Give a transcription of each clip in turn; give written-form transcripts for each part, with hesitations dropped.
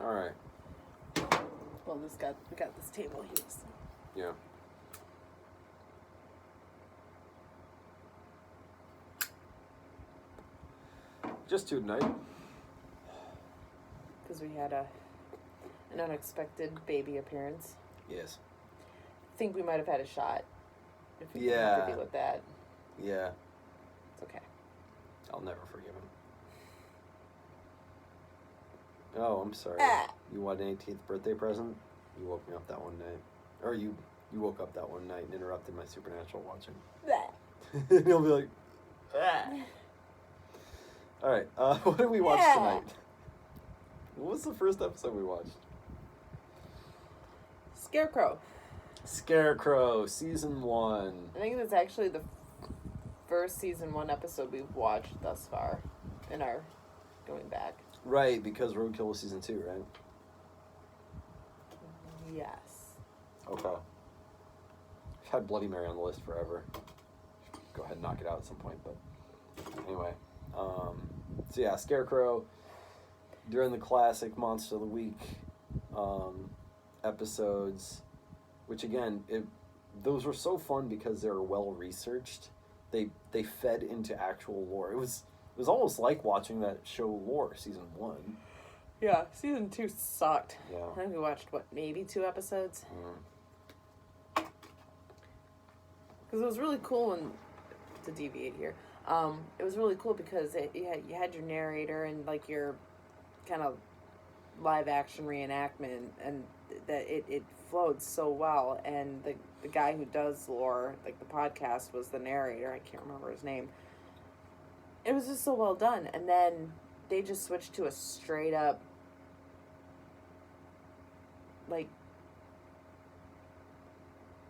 All right. Well, we got this table here. So. Yeah. Just tonight. Because we had an unexpected baby appearance. Yes. I think we might have had a shot. If we Yeah. have to deal with that. Yeah. It's okay. I'll never forgive him. Oh, I'm sorry. You want an 18th birthday present? You woke me up that one night. Or you woke up that one night and interrupted my Supernatural watching. And he'll be like, All right, what did we watch tonight? What was the first episode we watched? Scarecrow, season 1. I think it's actually the first season 1 episode we've watched thus far in our going back. Right, because Roadkill was season 2, right? Yes. Okay. I've had Bloody Mary on the list forever. Go ahead and knock it out at some point, but anyway. So yeah, Scarecrow, during the classic Monster of the Week episodes, which again, those were so fun because they were well researched. They fed into actual lore. It was almost like watching that show Lore season 1. Yeah, season 2 sucked. Yeah. I think we watched maybe 2 episodes. Because it was really cool to deviate here. It was really cool because you had your narrator and like your kind of live action reenactment, and that it flowed so well. And the guy who does Lore, like the podcast, was the narrator. I can't remember his name. It was just so well done. And then they just switched to a straight up, like,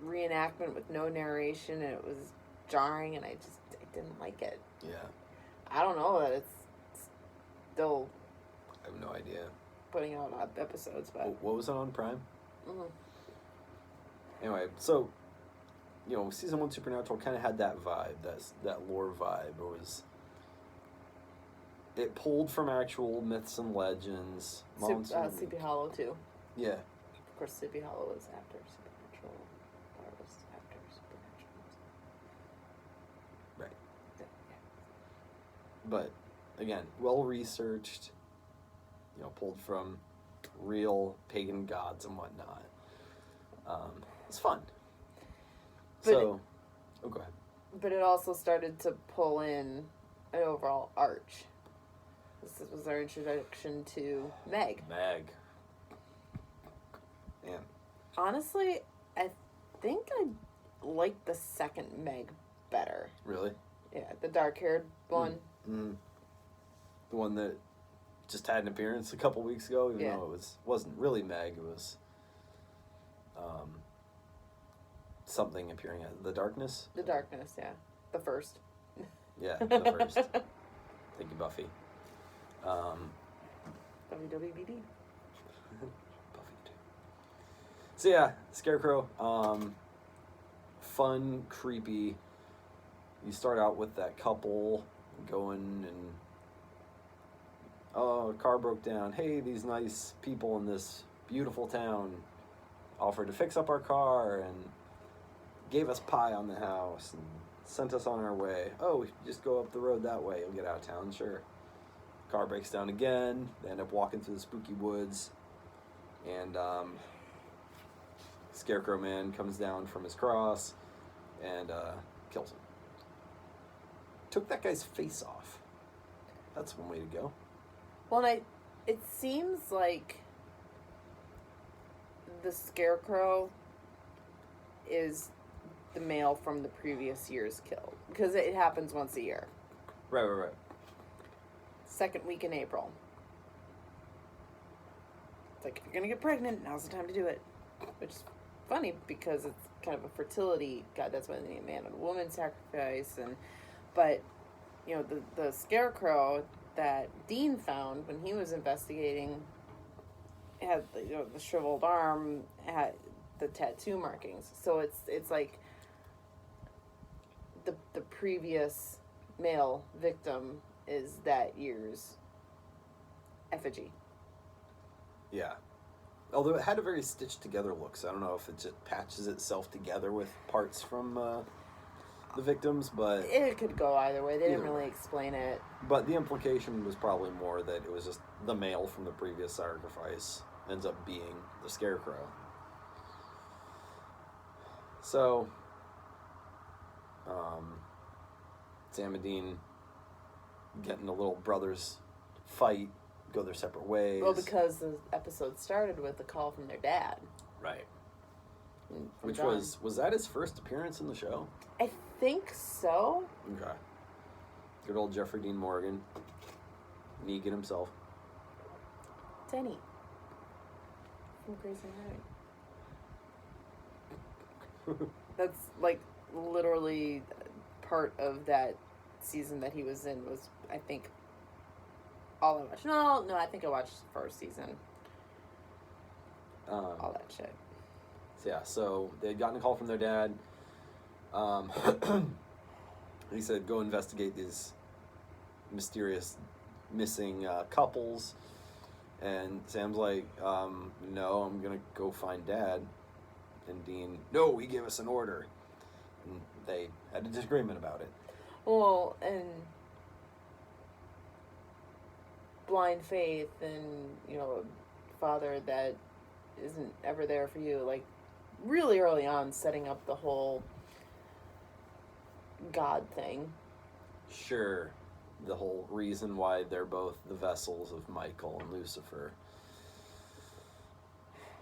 reenactment with no narration, and it was jarring, and I didn't like it. Yeah. I don't know that it's still I have no idea. putting out episodes, but What was it on Prime? mm-hmm. Anyway, so, season 1 Supernatural kind of had that vibe, that lore vibe. It pulled from actual myths and legends. Sleepy Hollow too. Yeah. Of course, Sleepy Hollow was after Supernatural. Or was after Supernatural. Right. Yeah. But, again, well-researched, pulled from real pagan gods and whatnot. It's fun. Go ahead. But it also started to pull in an overall arch. This was our introduction to Meg. Man. Honestly, I think I like the second Meg better. Really? Yeah, the dark-haired one. Mm-hmm. The one that just had an appearance a couple weeks ago, even though it wasn't really Meg. It was something appearing at the darkness. The darkness, yeah. The first. Yeah, the first. Thank you, Buffy. WWBD. Buffy too. So yeah, Scarecrow. Fun, creepy. You start out with that couple going and a car broke down. Hey, these nice people in this beautiful town offered to fix up our car and gave us pie on the house and sent us on our way. Oh, we just go up the road that way. You'll get out of town, sure. Car breaks down again. They end up walking through the spooky woods. And Scarecrow Man comes down from his cross and kills him. Took that guy's face off. That's one way to go. Well, it seems like the Scarecrow is the male from the previous year's kill. Because it happens once a year. Right. Second week in April. It's like, if you're going to get pregnant, now's the time to do it. Which is funny because it's kind of a fertility god. That's why they need a man and a woman sacrifice. But, the Scarecrow that Dean found when he was investigating had the shriveled arm, had the tattoo markings. So it's like the previous male victim is that year's effigy. Yeah. Although it had a very stitched together look, so I don't know if it just patches itself together with parts from the victims, but It could go either way. They didn't Either really way. explain it. But the implication was probably more that it was just the male from the previous sacrifice ends up being the Scarecrow. So, Sam and Dean get in a little brothers fight, go their separate ways. Well, because the episode started with a call from their dad. Right. From Which John. was that his first appearance in the show? I think so. Okay. Good old Jeffrey Dean Morgan. Negan himself. Denny. From Grey's Anatomy. That's like literally part of that season that he was in was, I think, all I watched. No, I think I watched the first season. All that shit. So they had gotten a call from their dad. He said, go investigate these mysterious missing couples. And Sam's like, no, I'm going to go find Dad. And Dean, no, he gave us an order. And they had a disagreement about it. Well, and blind faith and, you know, father that isn't ever there for you, like, really early on setting up the whole God thing. Sure. The whole reason why they're both the vessels of Michael and Lucifer.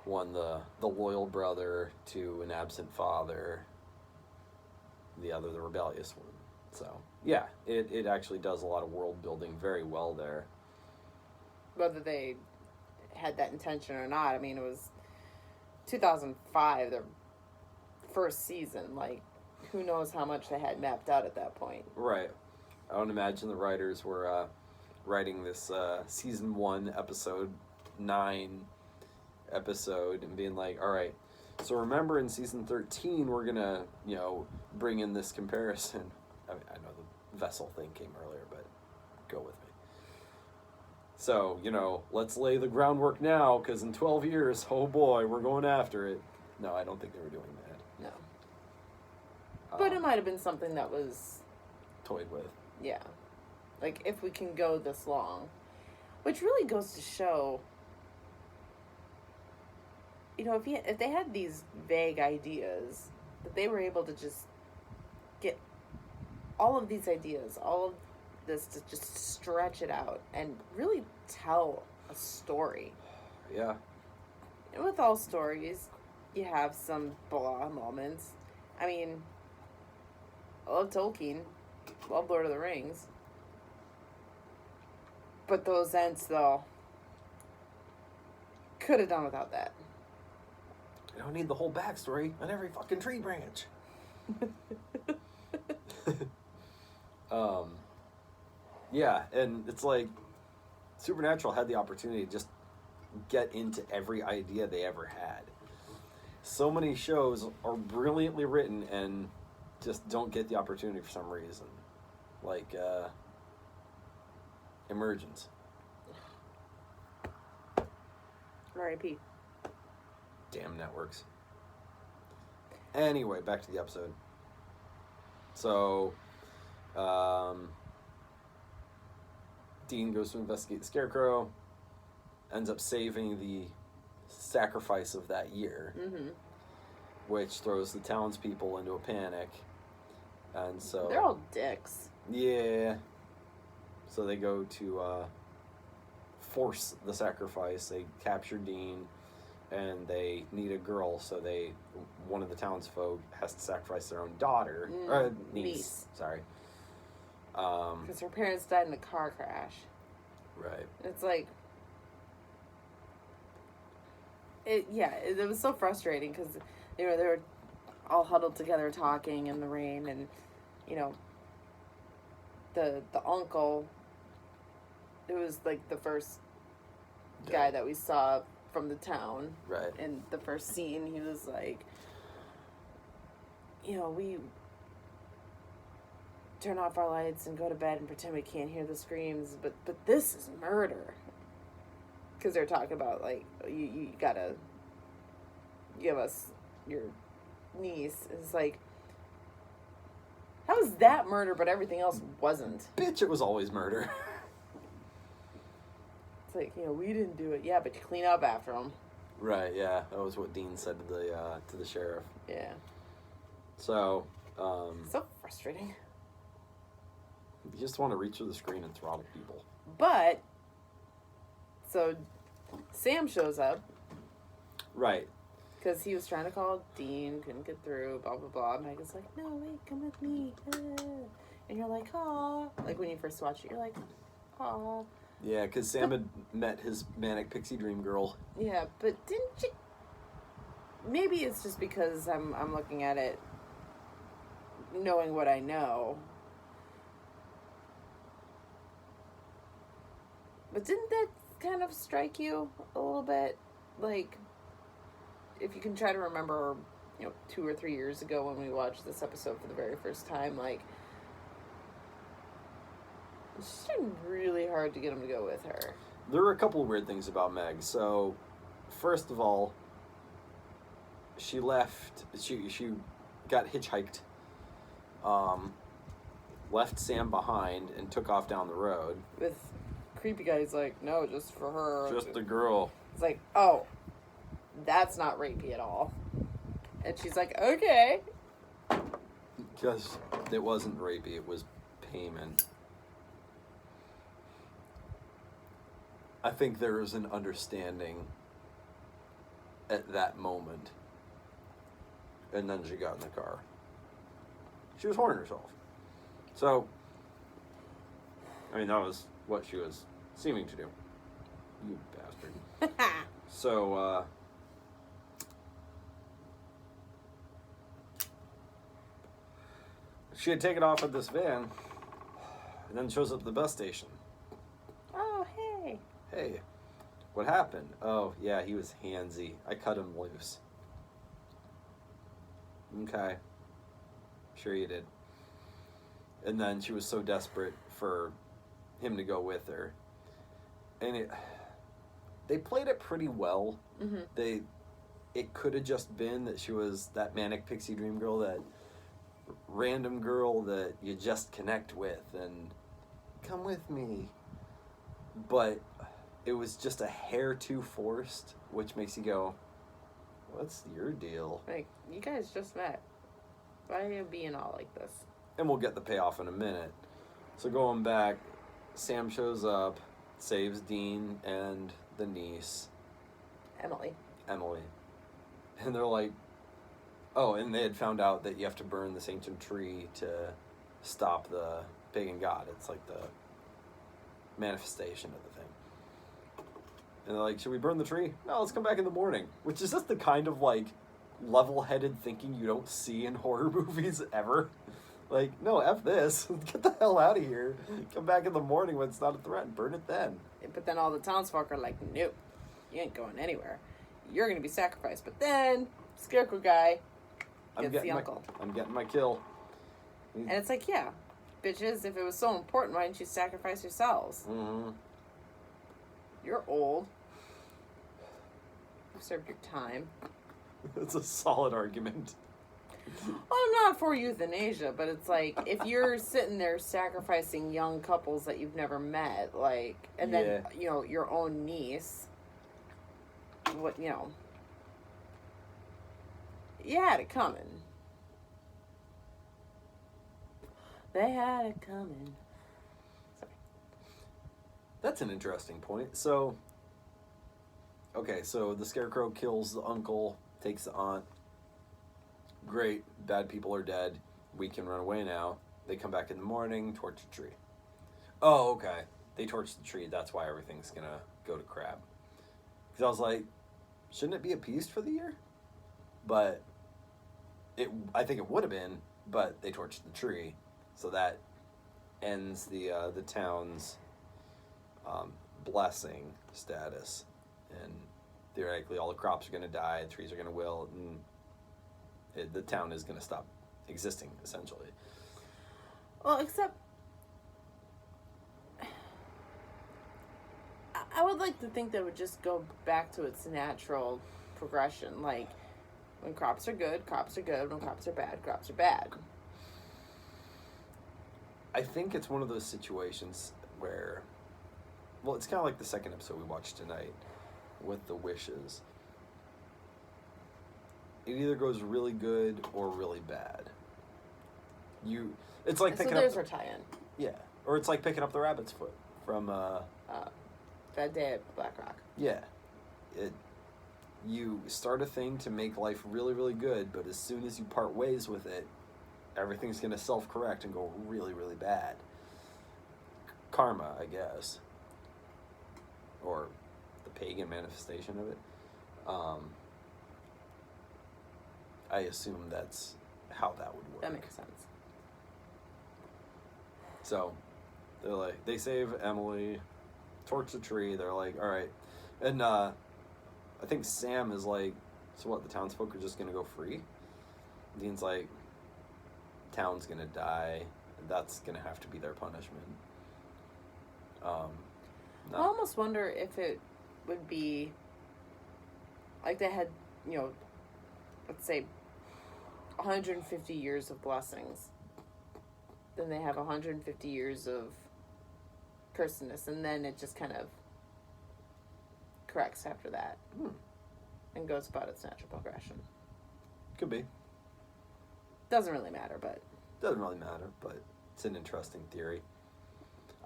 One, the loyal brother to an absent father. The other, the rebellious one. So, yeah, it actually does a lot of world building very well there. Whether they had that intention or not, I mean, it was 2005, their first season. Like, who knows how much they had mapped out at that point. Right. I don't imagine the writers were writing this season 1, episode 9 episode and being like, all right, so remember in season 13, we're going to, you know, bring in this comparison. I mean, I know the vessel thing came earlier, but go with me. So, you know, let's lay the groundwork now, because in 12 years, oh boy, we're going after it. No, I don't think they were doing that. No. But it might have been something that was toyed with. Yeah. Like, if we can go this long. Which really goes to show, you know, if they had these vague ideas, that they were able to just get all of these ideas, all of this, to just stretch it out and really tell a story. Yeah. And with all stories, you have some blah moments. I mean, I love Tolkien. Love Lord of the Rings. But those ends, though, could have done without that. You don't need the whole backstory on every fucking tree branch. Yeah, and it's like Supernatural had the opportunity to just get into every idea they ever had. So many shows are brilliantly written and just don't get the opportunity for some reason. Like, Emergence. R.I.P. Damn networks. Anyway, back to the episode. So, Dean goes to investigate the Scarecrow, ends up saving the sacrifice of that year, which throws the townspeople into a panic. And so... They're all dicks. Yeah. So they go to force the sacrifice. They capture Dean, and they need a girl, so one of the townsfolk has to sacrifice their own daughter. Niece. Sorry. Because her parents died in a car crash. Right. It's like... It was so frustrating because, you know, they were all huddled together talking in the rain, and, you know, the uncle, it was like the first guy that we saw from the town. Right. In the first scene, he was like, you know, we turn off our lights and go to bed and pretend we can't hear the screams, but this is murder. because they're talking about, like, you gotta give us your niece. It's like, how is that murder, but everything else wasn't? Bitch, it was always murder. It's like, we didn't do it. Yeah, but you clean up after them. Right, yeah. That was what Dean said to the sheriff. Yeah. So, so frustrating. you just want to reach through the screen and throttle people. But, so, Sam shows up. Right. Because he was trying to call Dean, couldn't get through, blah, blah, blah. Megan's like, no, wait, come with me. And you're like, aw. Like, when you first watch it, you're like, aw. Yeah, because Sam had met his manic pixie dream girl. Yeah, but didn't you... Maybe it's just because I'm looking at it knowing what I know. But didn't that kind of strike you a little bit? Like, if you can try to remember, 2 or 3 years ago when we watched this episode for the very first time, like, it's just really hard to get him to go with her. There were a couple of weird things about Meg. So, first of all, she left, she got hitchhiked, left Sam behind, and took off down the road. With creepy guy, he's like, no, just for her. Just the girl. It's like, oh, that's not rapey at all. And she's like, okay. Because it wasn't rapey, it was payment. I think there was an understanding at that moment. And then she got in the car. She was horning herself. So, I mean, that was what she was seeming to do. You bastard. So, she had taken off at this van, and then shows up at the bus station. Oh, hey. Hey, what happened? Oh, yeah, he was handsy. I cut him loose. Okay. Sure you did. And then she was so desperate for him to go with her. And they played it pretty well. Mm-hmm. It could have just been that she was that manic pixie dream girl, that random girl that you just connect with and come with me. But it was just a hair too forced, which makes you go, what's your deal? Like, you guys just met. Why are you being all like this? And we'll get the payoff in a minute. So going back, Sam shows up, saves Dean and the niece. Emily. And they're like, oh, and they had found out that you have to burn this ancient tree to stop the pagan god. It's like the manifestation of the thing. And they're like, should we burn the tree? No, let's come back in the morning. Which is just the kind of, like, level-headed thinking you don't see in horror movies ever. Like, no, F this. Get the hell out of here. Come back in the morning when it's not a threat and burn it then. But then all the townsfolk are like, nope, you ain't going anywhere. You're going to be sacrificed. But then, Scarecrow guy gets the uncle. I'm getting my kill. And it's like, yeah, bitches, if it was so important, why didn't you sacrifice yourselves? Mm-hmm. You're old. You've served your time. That's a solid argument. Well, I'm not for euthanasia, but it's like, if you're sitting there sacrificing young couples that you've never met, like, and then, your own niece, what, you had it coming. They had it coming. Sorry. That's an interesting point. So, okay, so the Scarecrow kills the uncle, takes the aunt. Great, bad people are dead. We can run away now. They come back in the morning, torch the tree. Oh, okay. They torch the tree. That's why everything's gonna go to crap. Because I was like, shouldn't it be appeased for the year? But I think it would have been, but they torched the tree, so that ends the town's blessing status, and theoretically all the crops are gonna die, the trees are gonna wilt, and the town is going to stop existing, essentially. Well, except I would like to think that would just go back to its natural progression. Like, when crops are good, crops are good. When crops are bad, crops are bad. I think it's one of those situations where, well, it's kind of like the second episode we watched tonight with the wishes. It either goes really good or really bad. It's like picking up. So there's our tie-in. Yeah, or it's like picking up the rabbit's foot from. That Day at Black Rock. Yeah, you start a thing to make life really, really good, but as soon as you part ways with it, everything's going to self-correct and go really, really bad. Karma, I guess. Or the pagan manifestation of it. I assume that's how that would work. That makes sense. So, they're like, they save Emily, torch the tree, they're like, alright. And, I think Sam is like, so what, the townsfolk are just going to go free? Dean's like, town's gonna die. That's gonna have to be their punishment. No. I almost wonder if it would be like they had, let's say 150 years of blessings. Then they have 150 years of cursedness, and then it just kind of corrects after that and goes about its natural progression. Could be. Doesn't really matter, but... Doesn't really matter, but it's an interesting theory.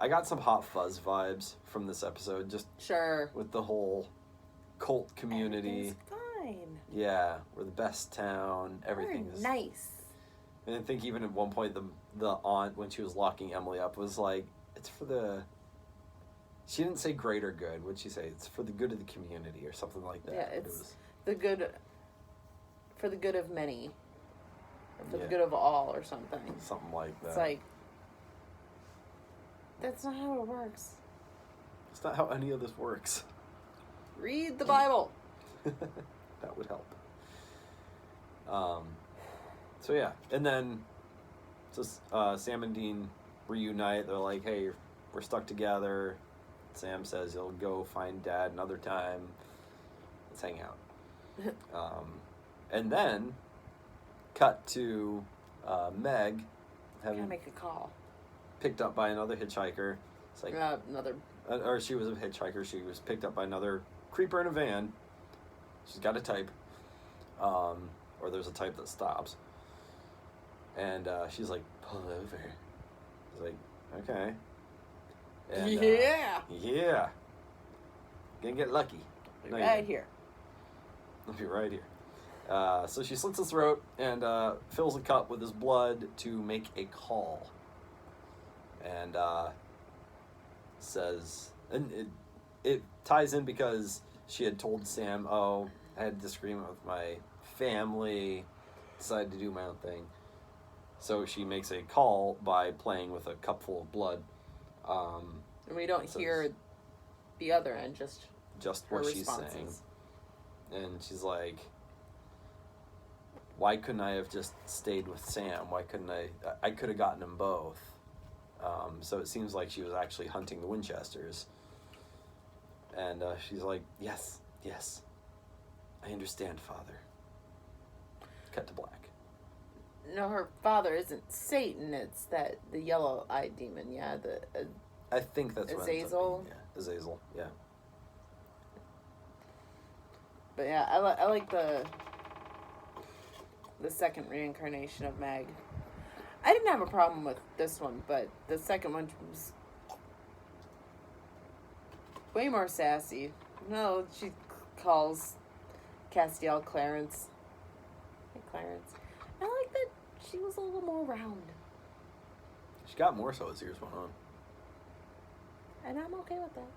I got some Hot Fuzz vibes from this episode, just... Sure. With the whole cult community. Everything's fine. Yeah, we're the best town. Everything's... nice. And I think even at one point, the aunt, when she was locking Emily up, was like, it's for the... She didn't say greater good. What'd she say? It's for the good of the community or something like that. Yeah, it's the good... For the good of many. For the good of all, or something. Something like that. It's like, that's not how it works. It's not how any of this works. Read the Bible. That would help. So yeah, and then Sam and Dean reunite. They're like, hey, we're stuck together. Sam says he'll go find Dad another time. Let's hang out. And then cut to Meg having Gotta make a call. Picked up by another hitchhiker. It's like or she was a hitchhiker. She was picked up by another creeper in a van. She's got a type, or there's a type that stops. And she's like, pull over. He's like, okay. And, yeah. Gonna get lucky. Right here. I'll be right here. So she slits his throat and fills a cup with his blood to make a call. And says, and it ties in because she had told Sam, oh, I had a disagreement with my family, decided to do my own thing. So she makes a call by playing with a cup full of blood. And we don't hear the other end, just what she's saying. And she's like, why couldn't I have just stayed with Sam? Why couldn't I could have gotten them both. So it seems like she was actually hunting the Winchesters. And she's like, yes, I understand, Father. Cut to black. No, her father isn't Satan. It's the yellow-eyed demon. Yeah, I think that's Azazel. What yeah, Azazel. Yeah. But yeah, I like the second reincarnation of Meg. I didn't have a problem with this one, but the second one was way more sassy. No, she calls Castiel Clarence. Hey, Clarence. I like that she was a little more round. She got more so as years went on. And I'm okay with that.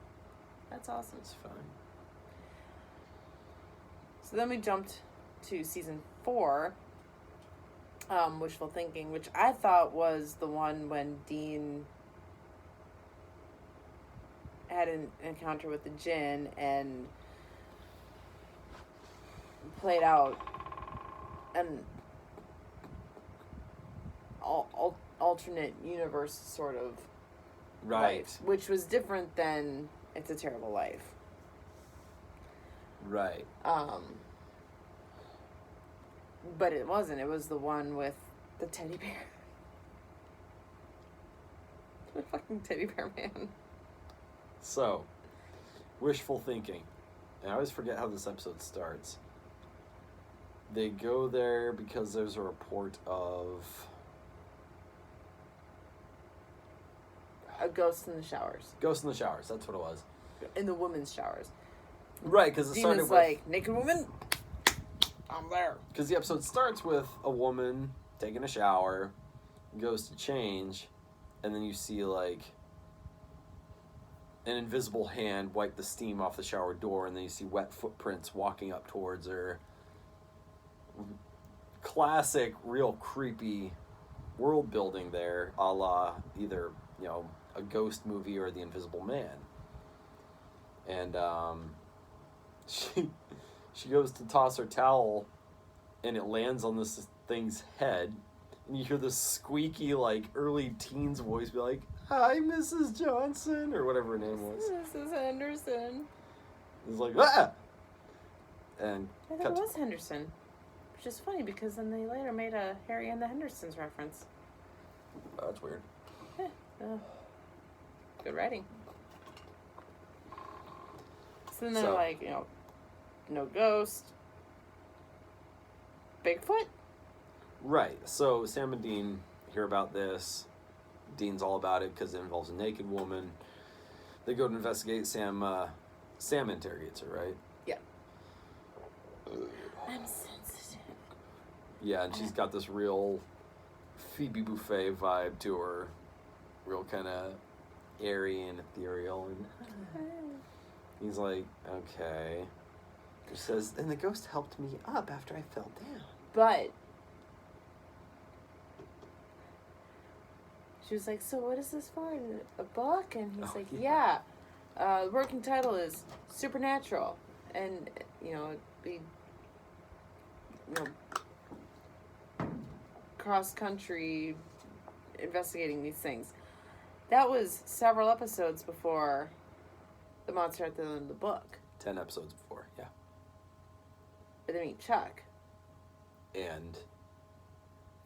That's awesome. It's fine. So then we jumped to season 4, Wishful Thinking, which I thought was the one when Dean had an encounter with the djinn and played out an alternate universe sort of right life, which was different than It's a Terrible Life. Right. But it wasn't. It was the one with the teddy bear. The fucking teddy bear man. So, wishful thinking. And I always forget how this episode starts. They go there because there's a report of A ghost in the showers. Ghost in the showers. That's what it was. In the women's showers. Right, because it started Dina's with... like, naked woman? I'm there. Because the episode starts with a woman taking a shower, goes to change, and then you see, like, an invisible hand wipe the steam off the shower door, and then you see wet footprints walking up towards her. Classic, real creepy world building there, a la either, you know, a ghost movie or The Invisible Man. And she goes to toss her towel, and it lands on this thing's head, and you hear this squeaky, like, early teens voice be like, "Hi, Mrs. Johnson," or whatever her name was. Mrs. Henderson. It's like, "Ah!" And I thought it was Henderson. Which is funny because then they later made a Harry and the Hendersons reference. Oh, that's weird. Good writing. So then they're like, you know, no ghost. Bigfoot? Right. So Sam and Dean hear about this. Dean's all about it because it involves a naked woman. They go to investigate. Sam interrogates her, right? Yeah. I'm sensitive. Yeah, and she's got this real Phoebe Buffay vibe to her. Real kind of airy and ethereal. And he's like, okay. She says, and the ghost helped me up after I fell down. But she was like, so what is this for? A book? And he's like, yeah. The working title is Supernatural. And, you know, it'd be, you know, cross-country investigating these things. That was several episodes before the monster at the end of the book. 10 episodes before, yeah. But they meet Chuck. And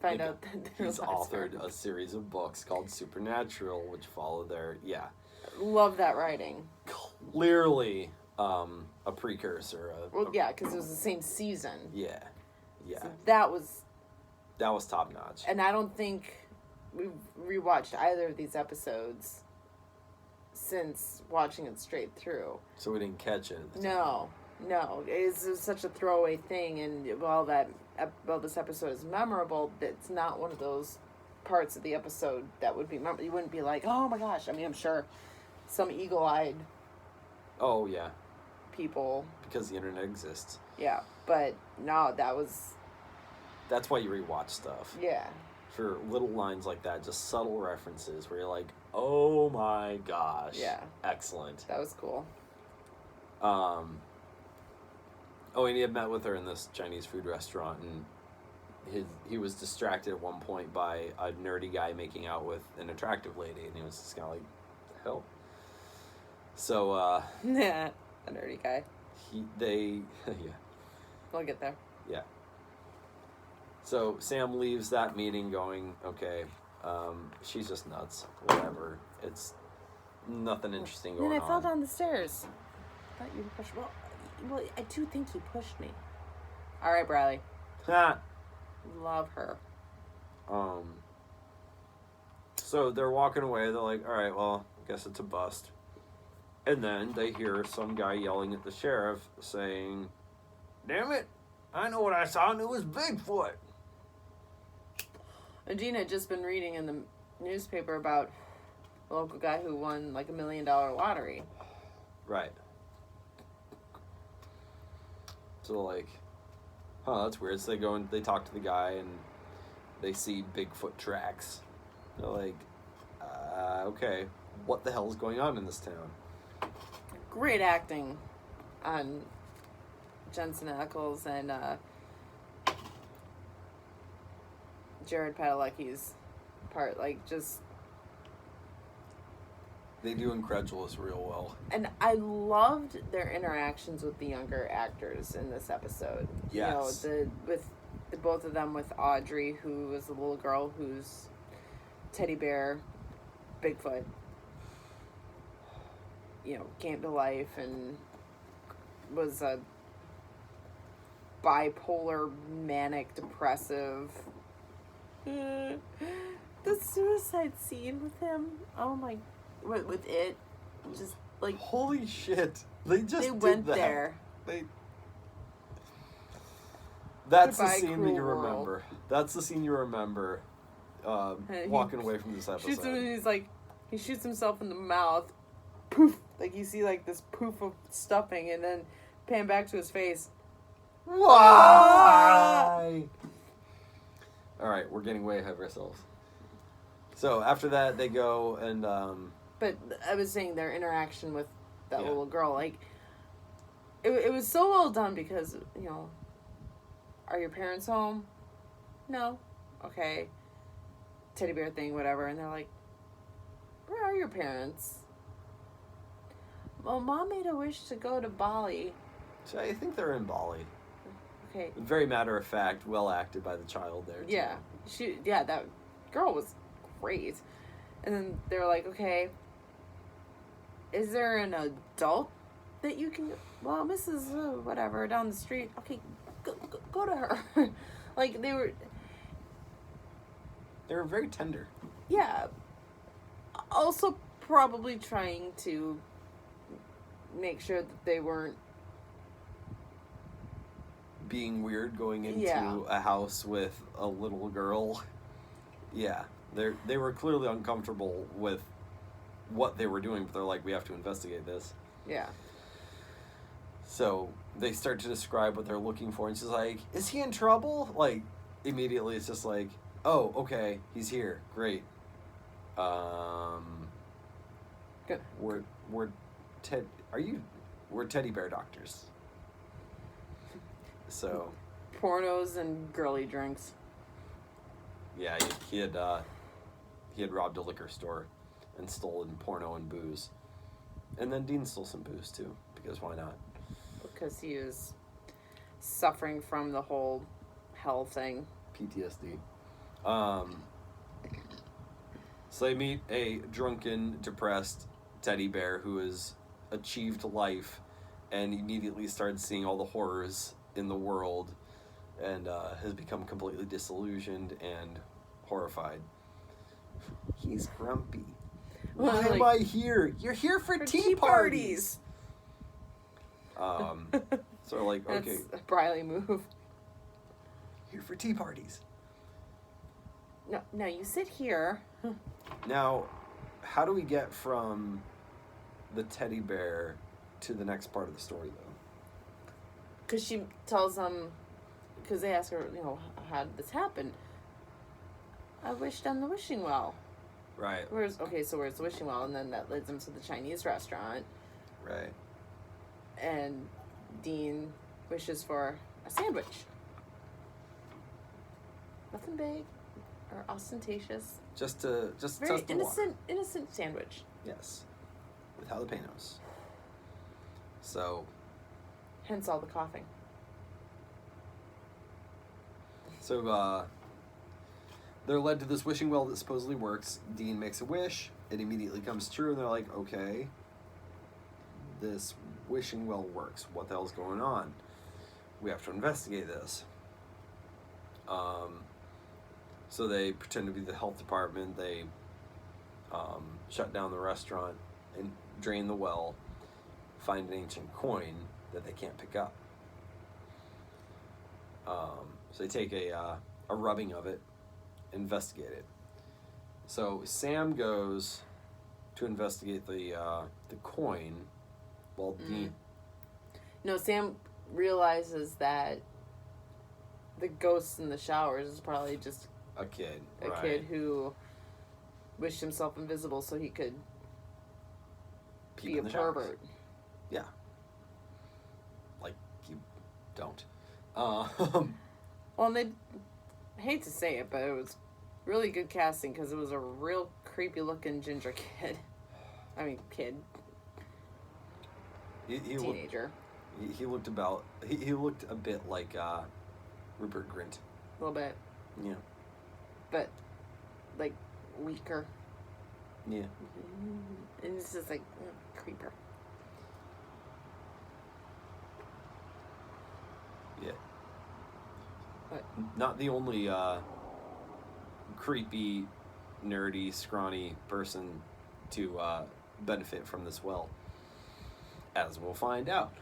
Find out that he's authored a series of books called Supernatural, which follow their, Love that writing. Clearly a precursor. Yeah, because it was the same season. Yeah. So that was top notch. And I don't think we've rewatched either of these episodes since watching it straight through. So we didn't catch it. No. It's such a throwaway thing, and while this episode is memorable, it's not one of those parts of the episode that would be memorable. You wouldn't be like, oh my gosh. I mean, I'm sure some eagle-eyed people. Because the internet exists. Yeah, but no, That's why you rewatch stuff. Yeah. For little lines like that, just subtle references where you're like, oh my gosh. Yeah. Excellent. That was cool. And he had met with her in this Chinese food restaurant, and he was distracted at one point by a nerdy guy making out with an attractive lady, and he was just kind of like, the hell? So, Yeah, a nerdy guy. Yeah. We'll get there. Yeah. So Sam leaves that meeting going, okay, she's just nuts. Whatever. It's nothing interesting going on. Then I fell down the stairs. I thought you were pushed. Well, I do think he pushed me. All right, Bradley. Ha! Love her. So they're walking away. They're like, all right, well, I guess it's a bust. And then they hear some guy yelling at the sheriff saying, damn it, I know what I saw, and it was Bigfoot. Adina had just been reading in the newspaper about a local guy who won like $1 million lottery. Right. So like, that's weird. So they go and they talk to the guy, and they see Bigfoot tracks. They're like, okay, what the hell is going on in this town? Great acting on Jensen Ackles and Jared Padalecki's part. Like, just They do incredulous real well. And I loved their interactions with the younger actors in this episode. Yes. With both of them, with Audrey, who was the little girl who's teddy bear, Bigfoot, came to life and was a bipolar, manic, depressive. The suicide scene with him. Oh my, with it, just like holy shit! They went that. there. That's Goodbye, the scene that cruel you remember. world. That's the scene you remember. Walking away from this episode. Shoots him and he's like, he shoots himself in the mouth. Poof! Like you see like this poof of stuffing, and then pan back to his face. Why? All right, we're getting way ahead of ourselves. So after that, they go and. But I was saying their interaction with that little girl, like, it was so well done because are your parents home? No. Okay. Teddy bear thing, whatever, and they're like, where are your parents? Well, Mom made a wish to go to Bali. So I think they're in Bali. Okay. Very matter of fact, well acted by the child there. Too. Yeah. That girl was great. And then they're like, okay, is there an adult that you can? Well, Mrs. Whatever down the street. Okay, go to her. Like they were very tender. Yeah. Also, probably trying to make sure that they weren't being weird going into a house with a little girl. Yeah, they were clearly uncomfortable with what they were doing, but they're like, we have to investigate this. Yeah. So they start to describe what they're looking for, and she's like, is he in trouble? Like, immediately it's just like, oh, okay, he's here. Great. Good. We're teddy bear doctors. So Pornos and girly drinks. Yeah, he had robbed a liquor store and stolen porno and booze. And then Dean stole some booze too, because why not? Because he was suffering from the whole hell thing. PTSD. So they meet a drunken, depressed teddy bear who has achieved life and immediately starts seeing all the horrors in the world and has become completely disillusioned and horrified. He's grumpy. Why am I here? You're here for tea parties. So like, okay. That's a Briley move. Here for tea parties. No, you sit here. Now, how do we get from the teddy bear to the next part of the story, though? Because she tells them, because they ask her, how did this happen? I wished on the wishing well. Right. Where's the wishing well? And then that leads them to the Chinese restaurant. Right. And Dean wishes for a sandwich. Nothing big or ostentatious. Just very test the water. innocent sandwich. Yes. With jalapenos. So. Hence all the coughing. So, they're led to this wishing well that supposedly works. Dean makes a wish. It immediately comes true, and they're like, okay, this wishing well works. What the hell's going on? We have to investigate this. So they pretend to be the health department. They shut down the restaurant and drain the well, find an ancient coin that they can't pick up. So they take a rubbing of it, investigate it. So Sam goes to investigate the coin, while Dean. No, Sam realizes that the ghost in the showers is probably just a kid. A kid who wished himself invisible so he could be a pervert. Yeah. Like you don't. Well, and I hate to say it, but it was really good casting because it was a real creepy looking ginger kid. I mean, kid. He Teenager. He looked he looked a bit like Rupert Grint. A little bit. Yeah. But, like, weaker. Yeah. And it's just like, creeper. Yeah. What? Not the only creepy, nerdy, scrawny person to benefit from this well, as we'll find out.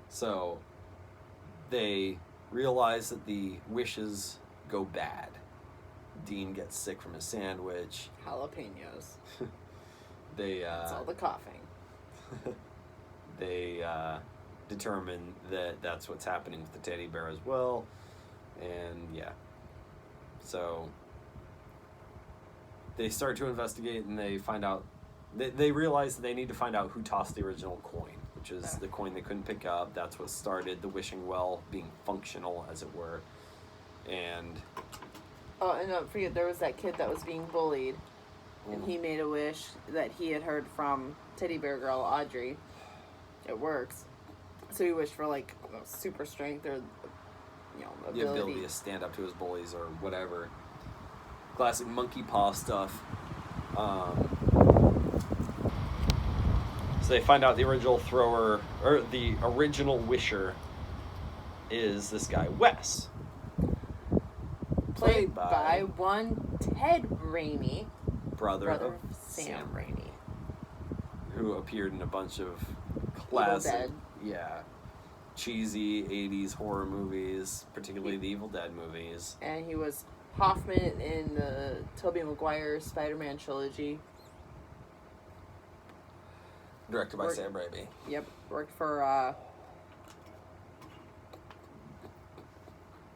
So, they realize that the wishes go bad. Dean gets sick from his sandwich. Jalapenos. They That's all the coughing. They determine that that's what's happening with the teddy bear as well, and yeah. So they start to investigate, and they find out. They realize that they need to find out who tossed the original coin, which is the coin they couldn't pick up. That's what started the wishing well being functional, as it were. And oh, and don't forget, there was that kid that was being bullied, and he made a wish that he had heard from Teddy Bear Girl Audrey. It works. So he wished for, like, super strength or, ability. The ability to stand up to his bullies or whatever. Classic monkey paw stuff. So they find out the original thrower, or the original wisher, is this guy, Wes. Played by one Ted Raimi. Brother of Sam Raimi. Who appeared in a bunch of classic, Evil Dead. cheesy 80s horror movies, particularly the Evil Dead movies. And he was Hoffman in the Tobey Maguire Spider-Man trilogy. Directed by Sam Raimi. Yep, worked for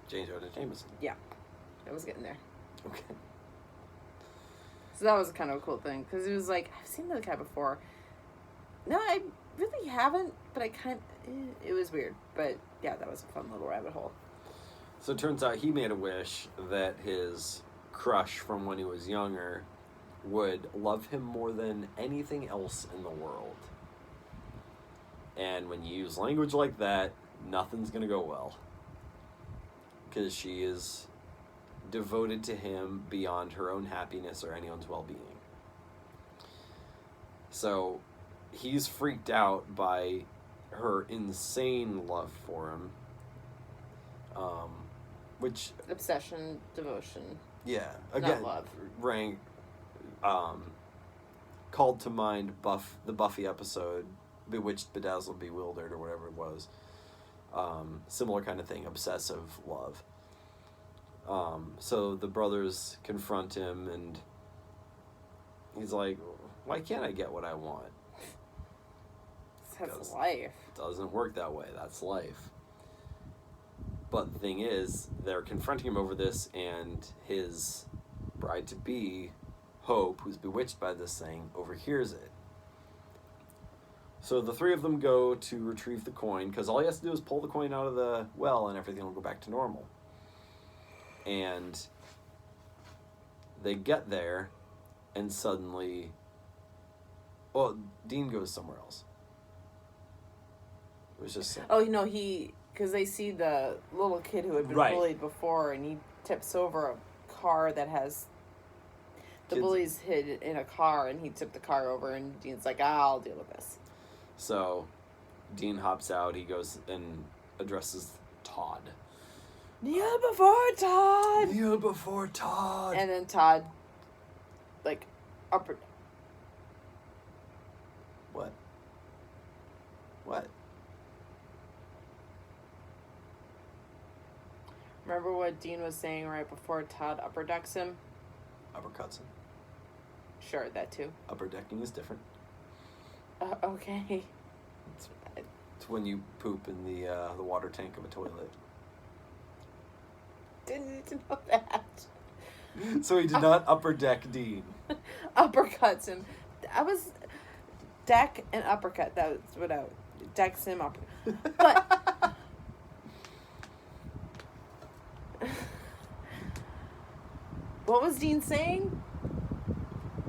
J. Jonah Jameson. Yeah, I was getting there. Okay. So that was kind of a cool thing, because it was like, I've seen the guy before. No, I really haven't, but I it was weird. But yeah, that was a fun little rabbit hole. So it turns out he made a wish that his crush from when he was younger would love him more than anything else in the world. And when you use language like that, nothing's going to go well. Because she is devoted to him beyond her own happiness or anyone's well-being. So he's freaked out by her insane love for him. Which... Obsession, devotion. Yeah, again, not love. Called to mind the Buffy episode, Bewitched, Bedazzled, Bewildered, or whatever it was. Similar kind of thing, obsessive love. So the brothers confront him, and he's like, why can't I get what I want? That's life. It doesn't work that way. That's life. But the thing is, they're confronting him over this, and his bride-to-be, Hope, who's bewitched by this thing, overhears it. So the three of them go to retrieve the coin, because all he has to do is pull the coin out of the well, and everything will go back to normal. And they get there, and suddenly... Well, Dean goes somewhere else. It was just... Oh, no, because they see the little kid who had been bullied before, and he tips over a car that has the bullies hid in a car, and he tipped the car over, and Dean's like, I'll deal with this. So Dean hops out, he goes and addresses Todd. Kneel before Todd! Kneel before Todd! And then Todd, like, upper... What? What? Remember what Dean was saying right before Todd upper decks him? Uppercuts him. Sure, that too. Upper decking is different. Okay. It's when you poop in the water tank of a toilet. Didn't need to know that. So he did not upper deck Dean. Uppercuts him. I was deck and uppercut. That was what I decks him up. But what was Dean saying?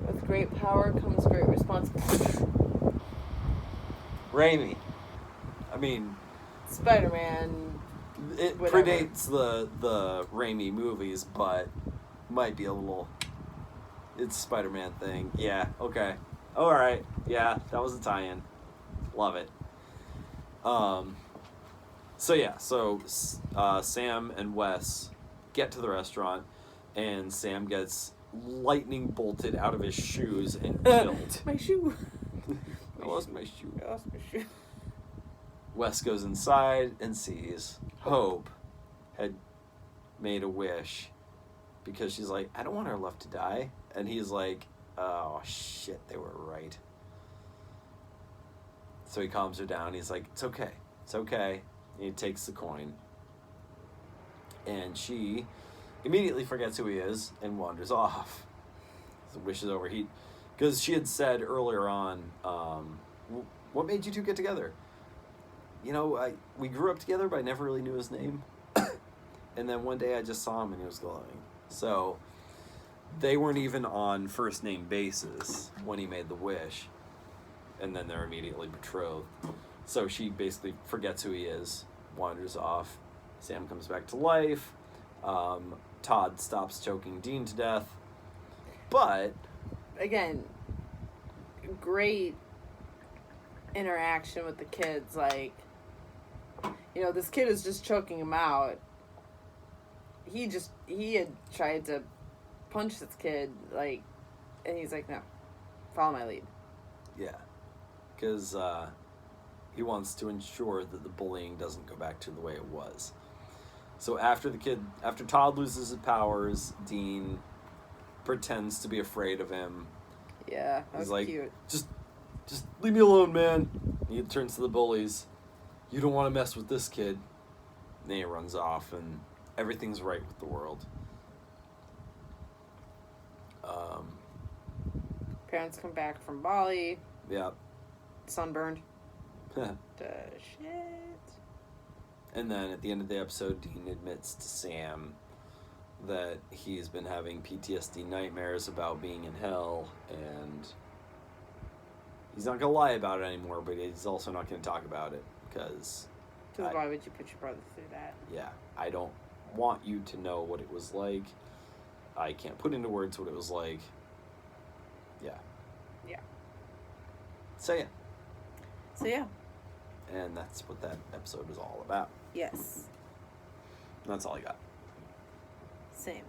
With great power comes great responsibility. Raimi. I mean, Spider-Man. it Whatever. predates the Raimi movies, but might be a little. It's a Spider-Man thing. Yeah. Okay. All right. Yeah, that was a tie-in. Love it. So Sam and Wes get to the restaurant, and Sam gets lightning bolted out of his shoes and killed. My shoe. I lost my shoe. I lost my shoe. Wes goes inside and sees Hope had made a wish because she's like, I don't want her left to die. And he's like, oh, shit, they were right. So he calms her down. He's like, it's okay. It's okay. And he takes the coin. And she immediately forgets who he is and wanders off. The wish is over. Because she had said earlier on, what made you two get together? You know, we grew up together, but I never really knew his name. And then one day I just saw him and he was glowing. So they weren't even on first name basis when he made the wish. And then they're immediately betrothed. So she basically forgets who he is, wanders off. Sam comes back to life. Todd stops choking Dean to death. But again, great interaction with the kids. Like, you know, this kid is just choking him out. He had tried to punch this kid, like, and he's like, no, follow my lead. Yeah, because he wants to ensure that the bullying doesn't go back to the way it was. So after Todd loses his powers, Dean pretends to be afraid of him. Yeah, that was like, cute. Just leave me alone, man. He turns to the bullies. You don't want to mess with this kid. And then he runs off, and everything's right with the world. Parents come back from Bali. Yeah. Sunburned. Shit. And then at the end of the episode, Dean admits to Sam that he's been having PTSD nightmares about being in hell, and he's not going to lie about it anymore, but he's also not going to talk about it, because why would you put your brother through that? Yeah, I don't want you to know what it was like. I can't put into words what it was like. Yeah. Yeah. So yeah. And that's what that episode is all about. Yes. That's all I got. Same.